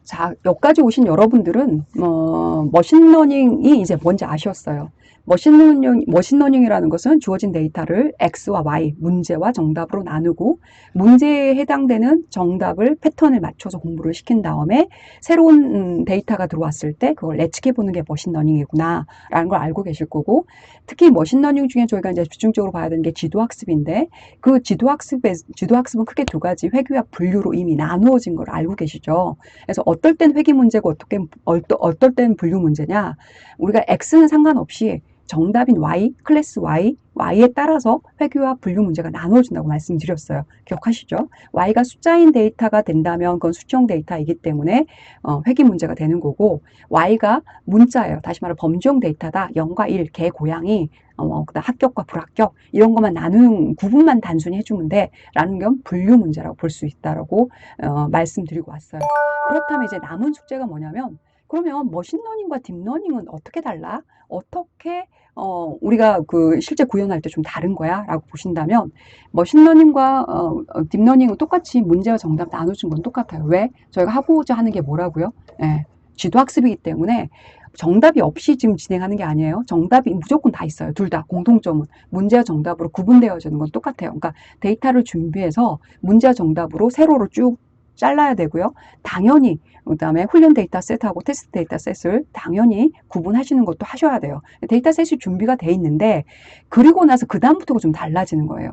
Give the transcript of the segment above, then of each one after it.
자, 여기까지 오신 여러분들은 머신러닝이 이제 뭔지 아셨어요. 머신러닝이라는 것은 주어진 데이터를 X와 Y, 문제와 정답으로 나누고 문제에 해당되는 정답을 패턴을 맞춰서 공부를 시킨 다음에 새로운 데이터가 들어왔을 때 그걸 예측해 보는 게 머신러닝이구나 라는 걸 알고 계실 거고, 특히 머신러닝 중에 저희가 이제 집중적으로 봐야 되는 게 지도학습인데, 그 지도학습은 크게 두 가지 회귀와 분류로 이미 나누어진 걸 알고 계시죠. 그래서 어떨 땐 회귀 문제고 어떨 땐 분류 문제냐, 우리가 X는 상관없이 정답인 Y, 클래스 Y, Y에 따라서 회귀와 분류 문제가 나눠진다고 말씀드렸어요. 기억하시죠? Y가 숫자인 데이터가 된다면 그건 수치형 데이터이기 때문에 회귀 문제가 되는 거고, Y가 문자예요. 다시 말해 범주형 데이터다. 0과 1, 개, 고양이, 그다음 합격과 불합격 이런 것만 나누는 구분만 단순히 해주면 돼 라는 건 분류 문제라고 볼 수 있다라고 말씀드리고 왔어요. 그렇다면 이제 남은 숙제가 뭐냐면, 그러면 머신러닝과 딥러닝은 어떻게 달라? 어떻게 우리가 그 실제 구현할 때 좀 다른 거야? 라고 보신다면, 머신러닝과 딥러닝은 똑같이 문제와 정답 나눠준 건 똑같아요. 왜? 저희가 하고자 하는 게 뭐라고요? 예, 지도학습이기 때문에 정답이 없이 지금 진행하는 게 아니에요. 정답이 무조건 다 있어요. 둘 다 공통점은 문제와 정답으로 구분되어지는 건 똑같아요. 그러니까 데이터를 준비해서 문제와 정답으로 세로로 쭉 잘라야 되고요. 당연히 그다음에 훈련 데이터 셋하고 테스트 데이터 셋을 당연히 구분하시는 것도 하셔야 돼요. 데이터 셋이 준비가 돼 있는데, 그리고 나서 그 다음부터가 좀 달라지는 거예요.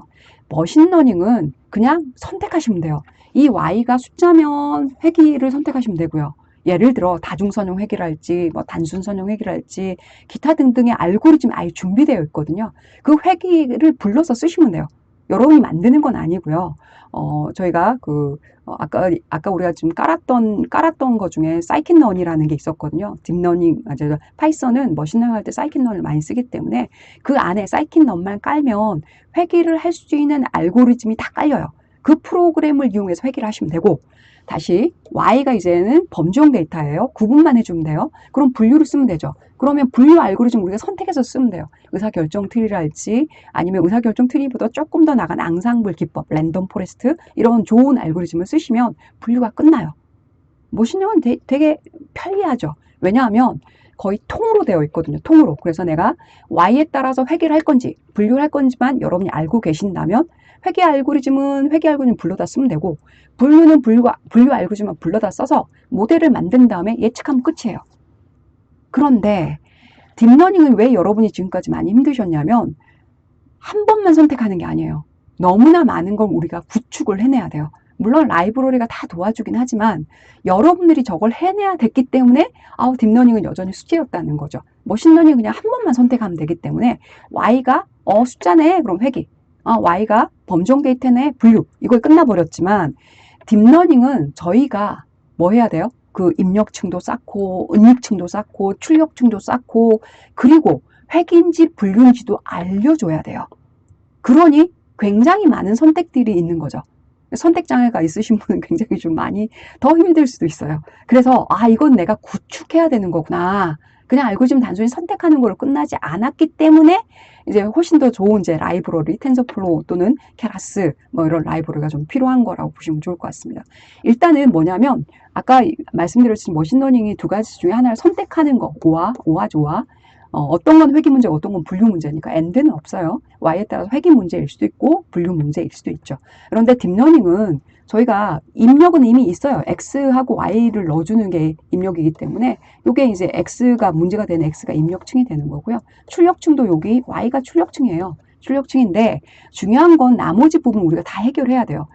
머신러닝은 그냥 선택하시면 돼요. 이 Y가 숫자면 회귀를 선택하시면 되고요. 예를 들어 다중선형 회귀랄지 뭐 단순선형 회귀랄지 기타 등등의 알고리즘이 아예 준비되어 있거든요. 그 회귀를 불러서 쓰시면 돼요. 여러분이 만드는 건 아니고요. 저희가 아까 우리가 지금 깔았던 것 중에 사이킨런이라는 게 있었거든요. 딥러닝, 파이썬은 머신러닝 할 때 사이킨런을 많이 쓰기 때문에 그 안에 사이킨런만 깔면 회귀를 할 수 있는 알고리즘이 다 깔려요. 그 프로그램을 이용해서 회귀를 하시면 되고, 다시 Y가 이제는 범주형 데이터예요. 구분만 해주면 돼요. 그럼 분류를 쓰면 되죠. 그러면 분류 알고리즘 우리가 선택해서 쓰면 돼요. 의사결정 트리랄지 아니면 의사결정 트리보다 조금 더 나간 앙상블 기법, 랜덤 포레스트 이런 좋은 알고리즘을 쓰시면 분류가 끝나요. 머신러닝은 되게 편리하죠. 왜냐하면 거의 통으로 되어 있거든요. 통으로. 그래서 내가 Y에 따라서 회귀를 할 건지 분류를 할 건지만 여러분이 알고 계신다면, 회귀 알고리즘은 불러다 쓰면 되고, 분류는 분류 알고리즘만 불러다 써서 모델을 만든 다음에 예측하면 끝이에요. 그런데 딥러닝은 왜 여러분이 지금까지 많이 힘드셨냐면, 한 번만 선택하는 게 아니에요. 너무나 많은 걸 우리가 구축을 해내야 돼요. 물론 라이브러리가 다 도와주긴 하지만 여러분들이 저걸 해내야 됐기 때문에 딥러닝은 여전히 수제였다는 거죠. 머신러닝은 그냥 한 번만 선택하면 되기 때문에 Y가 숫자네 그럼 회귀, Y가 범종 데이터네 분류, 이걸 끝나버렸지만, 딥러닝은 저희가 뭐 해야 돼요? 그 입력층도 쌓고 은닉층도 쌓고 출력층도 쌓고 그리고 회귀인지 분류인지도 알려줘야 돼요. 그러니 굉장히 많은 선택들이 있는 거죠. 선택 장애가 있으신 분은 굉장히 좀 많이 더 힘들 수도 있어요. 그래서 이건 내가 구축해야 되는 거구나. 그냥 알고리즘 단순히 선택하는 걸로 끝나지 않았기 때문에 이제 훨씬 더 좋은 이제 라이브러리, 텐서플로우 또는 케라스 뭐 이런 라이브러리가 좀 필요한 거라고 보시면 좋을 것 같습니다. 일단은 뭐냐면 아까 말씀드렸듯이 머신러닝이 두 가지 중에 하나를 선택하는 거, 오와 조와. 어떤 건 회귀 문제고 어떤 건 분류 문제니까 엔드는 없어요. Y에 따라서 회귀 문제일 수도 있고 분류 문제일 수도 있죠. 그런데 딥러닝은 저희가 입력은 이미 있어요. X하고 Y를 넣어주는 게 입력이기 때문에 이게 이제 X가 문제가 되는 X가 입력층이 되는 거고요. 출력층도 여기 Y가 출력층이에요. 출력층인데 중요한 건 나머지 부분 우리가 다 해결해야 돼요.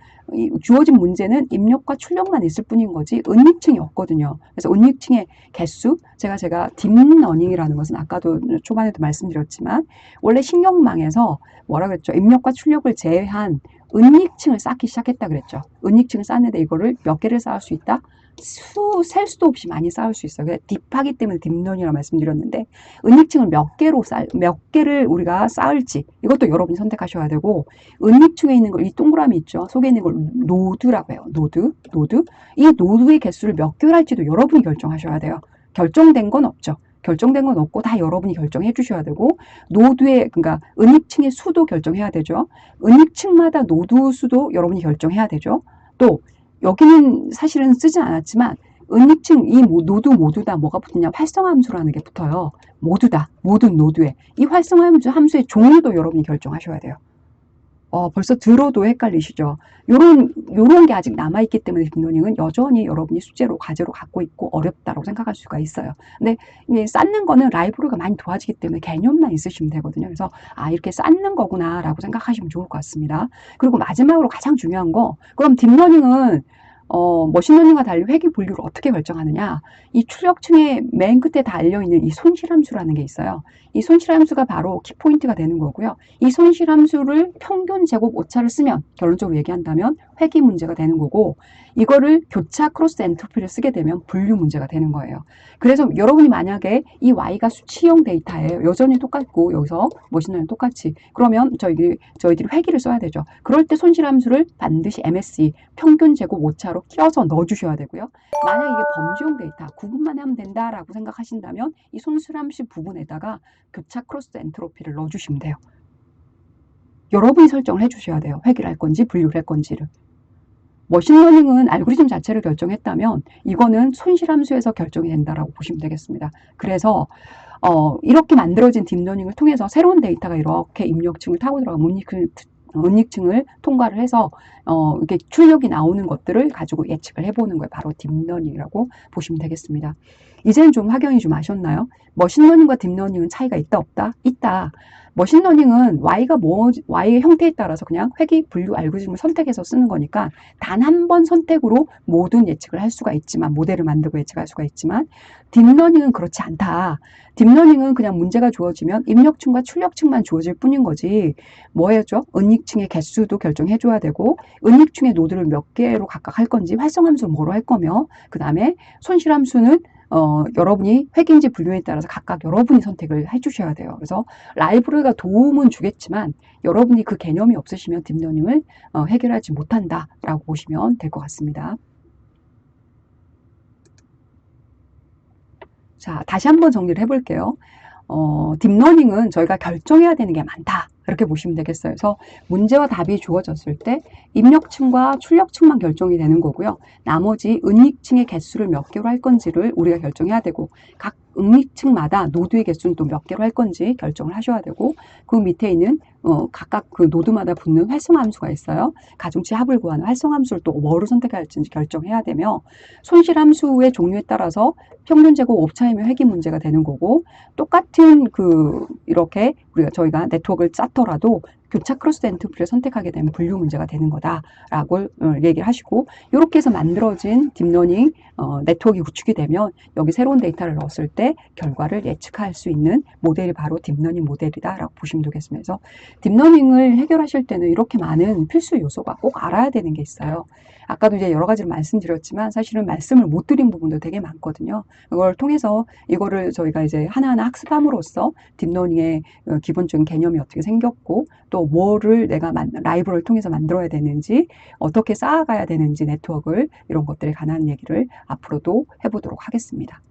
주어진 문제는 입력과 출력만 있을 뿐인 거지 은닉층이 없거든요. 그래서 은닉층의 개수, 제가 딥러닝이라는 것은 아까도 초반에도 말씀드렸지만 원래 신경망에서 뭐라 그랬죠? 입력과 출력을 제외한 은닉층을 쌓기 시작했다 그랬죠. 은닉층을 쌓는데 이거를 몇 개를 쌓을 수 있다? 셀 수도 없이 많이 쌓을 수 있어요. 딥하기 때문에 딥러닝이라고 말씀드렸는데, 은닉층을 몇 개를 우리가 쌓을지 이것도 여러분이 선택하셔야 되고, 은닉층에 있는 걸, 이 동그라미 있죠. 속에 있는 걸 노드라고 해요. 노드. 이 노드의 개수를 몇 개를 할지도 여러분이 결정하셔야 돼요. 결정된 건 없죠. 결정된 건 없고 다 여러분이 결정해 주셔야 되고, 그러니까 은닉층의 수도 결정해야 되죠. 은닉층마다 노드 수도 여러분이 결정해야 되죠. 또 여기는 사실은 쓰지 않았지만 은닉층 이 노드 모두 다 뭐가 붙느냐? 활성화 함수라는 게 붙어요. 모두 다 모든 노드에 이 활성화 함수의 종류도 여러분이 결정하셔야 돼요. 벌써 들어도 헷갈리시죠? 요런 게 아직 남아있기 때문에 딥러닝은 여전히 여러분이 숙제로, 과제로 갖고 있고 어렵다고 생각할 수가 있어요. 근데 쌓는 거는 라이브러리가 많이 도와지기 때문에 개념만 있으시면 되거든요. 그래서 이렇게 쌓는 거구나 라고 생각하시면 좋을 것 같습니다. 그리고 마지막으로 가장 중요한 거, 그럼 딥러닝은 머신러닝과 달리 회귀 분류를 어떻게 결정하느냐? 이 출력층의 맨 끝에 달려있는 이 손실함수라는 게 있어요. 이 손실함수가 바로 키포인트가 되는 거고요. 이 손실함수를 평균 제곱 오차를 쓰면, 결론적으로 얘기한다면 회귀 문제가 되는 거고, 이거를 교차 크로스 엔트로피를 쓰게 되면 분류 문제가 되는 거예요. 그래서 여러분이 만약에 이 y가 수치형 데이터예요. 여전히 똑같고 여기서 머신러닝 똑같이. 그러면 저희들이 회귀를 써야 되죠. 그럴 때 손실함수를 반드시 MSE 평균 제곱 오차로 껴서 넣어주셔야 되고요. 만약 이게 범주형 데이터 구분만 하면 된다라고 생각하신다면 이 손실함수 부분에다가 교차 크로스 엔트로피를 넣어주시면 돼요. 여러분이 설정을 해주셔야 돼요. 회귀를 할 건지 분류를 할 건지를. 머신러닝은 알고리즘 자체를 결정했다면 이거는 손실함수에서 결정이 된다라고 보시면 되겠습니다. 그래서 이렇게 만들어진 딥러닝을 통해서 새로운 데이터가 이렇게 입력층을 타고 들어가면 은닉층을 통과를 해서 이렇게 출력이 나오는 것들을 가지고 예측을 해보는 거예요. 바로 딥러닝이라고 보시면 되겠습니다. 이제는 좀 확연히 좀 아셨나요? 머신러닝과 딥러닝은 차이가 있다 없다? 있다. 머신러닝은 Y의 형태에 따라서 그냥 회귀 분류 알고리즘을 선택해서 쓰는 거니까 단 한 번 선택으로 모든 예측을 할 수가 있지만, 모델을 만들고 예측할 수가 있지만, 딥러닝은 그렇지 않다. 딥러닝은 그냥 문제가 주어지면 입력층과 출력층만 주어질 뿐인 거지. 뭐였죠? 은닉층의 개수도 결정해줘야 되고, 은닉층의 노드를 몇 개로 각각 할 건지, 활성함수를 뭐로 할 거며, 그 다음에 손실함수는 여러분이 회귀인지 분류에 따라서 각각 여러분이 선택을 해주셔야 돼요. 그래서 라이브러리가 도움은 주겠지만 여러분이 그 개념이 없으시면 딥러닝을 해결하지 못한다라고 보시면 될 것 같습니다. 자, 다시 한번 정리를 해볼게요. 딥러닝은 저희가 결정해야 되는 게 많다. 이렇게 보시면 되겠어요. 그래서 문제와 답이 주어졌을 때 입력층과 출력층만 결정이 되는 거고요. 나머지 은닉층의 개수를 몇 개로 할 건지를 우리가 결정해야 되고, 각 은닉층마다 노드의 개수는 또 몇 개로 할 건지 결정을 하셔야 되고, 그 밑에 있는 각각 그 노드마다 붙는 활성화 함수가 있어요. 가중치 합을 구하는 활성화 함수를 또 뭐로 선택할지 결정해야 되며, 손실 함수의 종류에 따라서 평균 제곱 오차이면 회귀 문제가 되는 거고, 똑같은 이렇게 저희가 네트워크를 짰더라도 교차 크로스 엔트로피를 선택하게 되면 분류 문제가 되는 거다라고 얘기를 하시고, 이렇게 해서 만들어진 딥러닝 네트워크가 구축이 되면 여기 새로운 데이터를 넣었을 때 결과를 예측할 수 있는 모델이 바로 딥러닝 모델이다라고 보시면 되겠습니다. 그래서 딥러닝을 해결하실 때는 이렇게 많은 필수 요소가 꼭 알아야 되는 게 있어요. 아까도 이제 여러 가지를 말씀드렸지만 사실은 말씀을 못 드린 부분도 되게 많거든요. 이걸 통해서 이거를 저희가 이제 하나하나 학습함으로써 딥러닝의 기본적인 개념이 어떻게 생겼고, 또 뭐를 내가 라이브러리를 통해서 만들어야 되는지, 어떻게 쌓아가야 되는지 네트워크를, 이런 것들에 관한 얘기를 앞으로도 해보도록 하겠습니다.